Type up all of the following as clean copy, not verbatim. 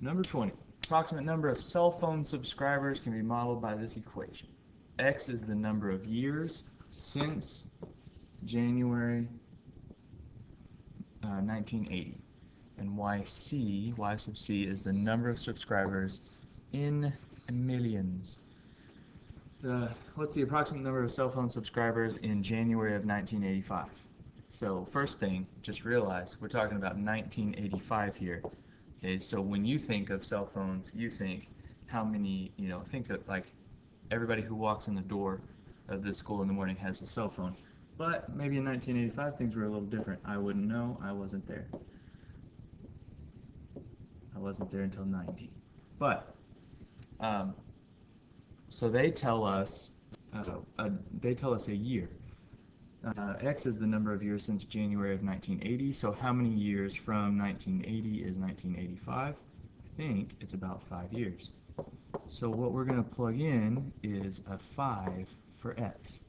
Number 20. Approximate number of cell phone subscribers can be modeled by this equation. X is the number of years since January 1980. And Y sub C is the number of subscribers in millions. What's the approximate number of cell phone subscribers in January of 1985? So first thing, just realize we're talking about 1985 here. Okay, so when you think of cell phones, you think how many, think of like everybody who walks in the door of this school in the morning has a cell phone. But maybe in 1985 things were a little different. I wouldn't know. I wasn't there. I wasn't there until 90. But so they tell us a year. X is the number of years since January of 1980. So how many years from 1980 is 1985? I think it's about 5 years. So what we're going to plug in is a 5 for X.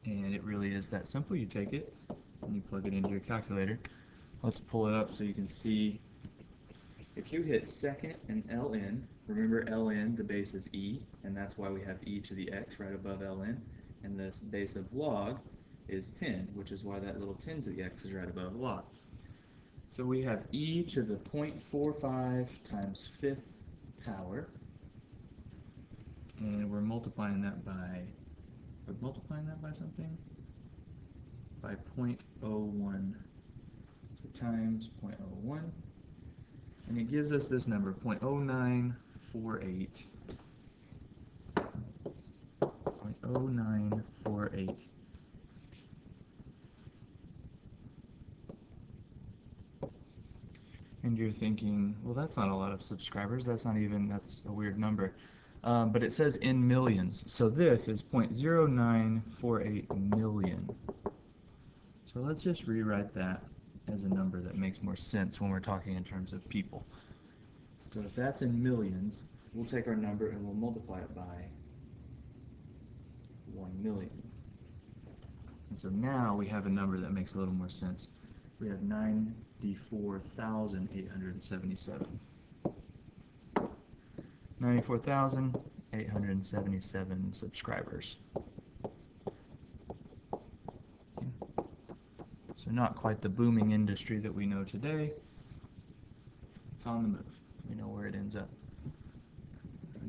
And it really is that simple. You take it and you plug it into your calculator. Let's pull it up so you can see. If you hit second and ln, remember ln, the base is e, and that's why we have e to the x right above ln, and the base of log is 10, which is why that little 10 to the x is right above log. So we have e to the 0.45 times 5th power, and we're multiplying that by something? By 0.01. So times 0.01. And it gives us this number, 0.0948. 0.0948. And you're thinking, well, that's not a lot of subscribers. That's a weird number. But it says in millions. So this is 0.0948 million. So let's just rewrite that as a number that makes more sense when we're talking in terms of people. So if that's in millions, we'll take our number and we'll multiply it by 1 million. And so now we have a number that makes a little more sense. We have 94,877. 94,877 subscribers. So not quite the booming industry that we know today. It's on the move. We know where it ends up.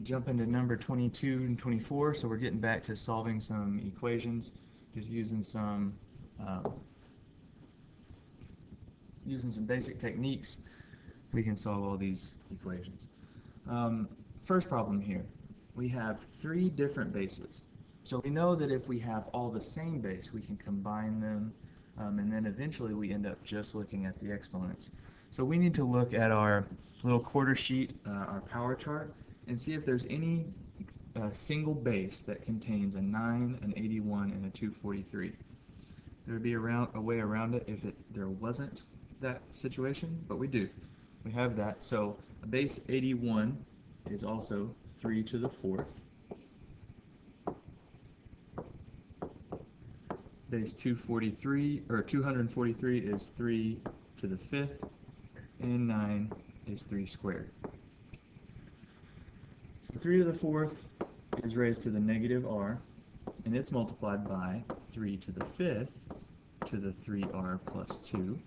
Jump into number 22 and 24. So we're getting back to solving some equations, just using some basic techniques. We can solve all these equations. First problem here. We have 3 different bases. So we know that if we have all the same base, we can combine them. And then eventually we end up just looking at the exponents. So we need to look at our little quarter sheet, our power chart, and see if there's any single base that contains a 9, an 81, and a 243. There would be a way around it if there wasn't that situation, but we do. We have that. So a base 81 is also 3 to the 4th. Base 243 is 3 to the 5th, and 9 is 3 squared. So 3 to the 4th is raised to the negative r, and it's multiplied by 3 to the 5th to the 3r plus 2,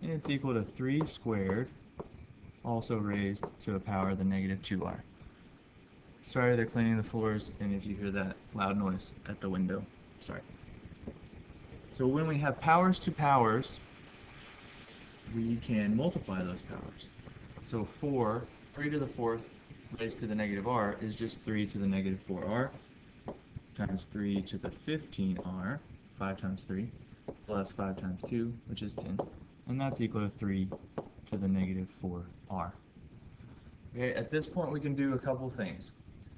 and it's equal to 3 squared, also raised to a power of the negative 2r. Sorry, they're cleaning the floors, and if you hear that loud noise at the window, sorry. So when we have powers to powers, we can multiply those powers. So 3 to the 4th raised to the negative r is just 3 to the negative 4r times 3 to the 15r, 5 times 3, plus 5 times 2, which is 10. And that's equal to 3 to the negative 4r. Okay, at this point we can do a couple things.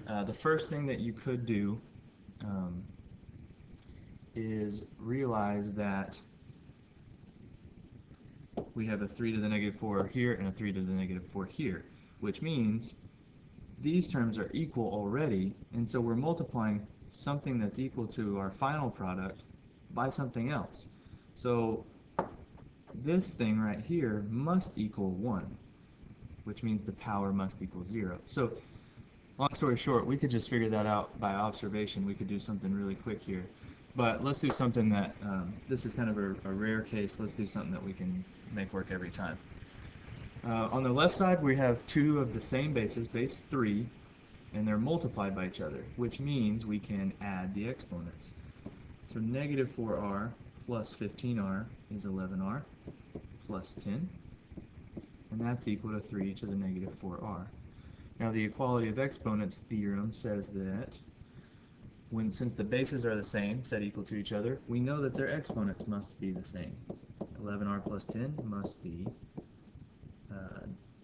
The first thing that you could do is realize that we have a 3 to the negative 4 here and a 3 to the negative 4 here, which means these terms are equal already, and so we're multiplying something that's equal to our final product by something else. So this thing right here must equal 1, which means the power must equal 0. So, long story short, we could just figure that out by observation. We could do something really quick here. But let's do something that, this is kind of a rare case. Let's do something that we can make work every time. On the left side, we have two of the same bases, base 3, and they're multiplied by each other, which means we can add the exponents. So negative 4r plus 15r is 11r plus 10, and that's equal to 3 to the negative 4r. Now the equality of exponents theorem says that since the bases are the same, set equal to each other, we know that their exponents must be the same. 11r plus 10 must be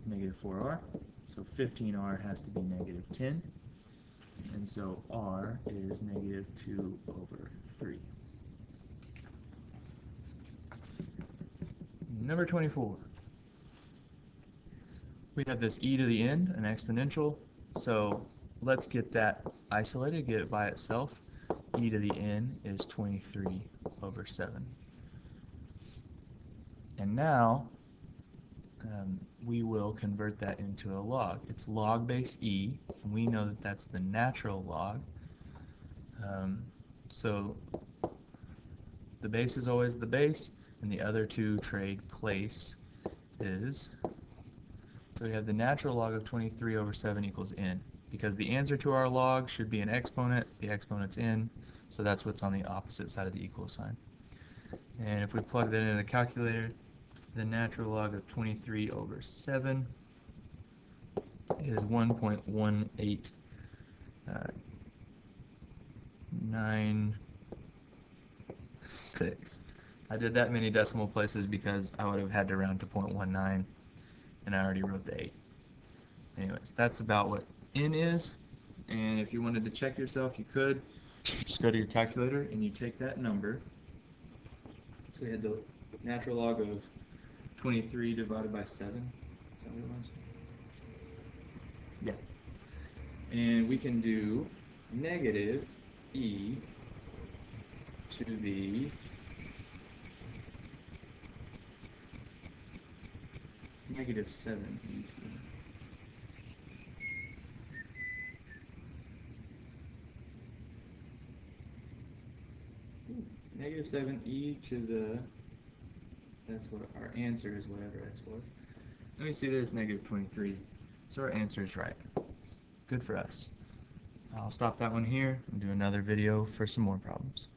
negative 4r, so 15r has to be negative 10, and so r is negative 2 over 3. Number 24. We have this e to the n, an exponential, so let's get that isolated, get it by itself. E to the n is 23 over 7. And now we will convert that into a log. It's log base e, and we know that that's the natural log. So the base is always the base, and the other two trade place is, so we have the natural log of 23 over 7 equals n. Because the answer to our log should be an exponent, the exponent's n, so that's what's on the opposite side of the equal sign. And if we plug that into the calculator, the natural log of 23 over 7 is 1.1896. I did that many decimal places because I would have had to round to 0.19, and I already wrote the 8. Anyways, that's about what n is, and if you wanted to check yourself, you could. Just go to your calculator and you take that number. So we had the natural log of 23 divided by 7. Is that what it was? Yeah. And we can do negative e to the negative 7 e to the negative 7 e to the, that's what our answer is, whatever x was. Let me see that it's negative 23. So our answer is right. Good for us. I'll stop that one here and do another video for some more problems.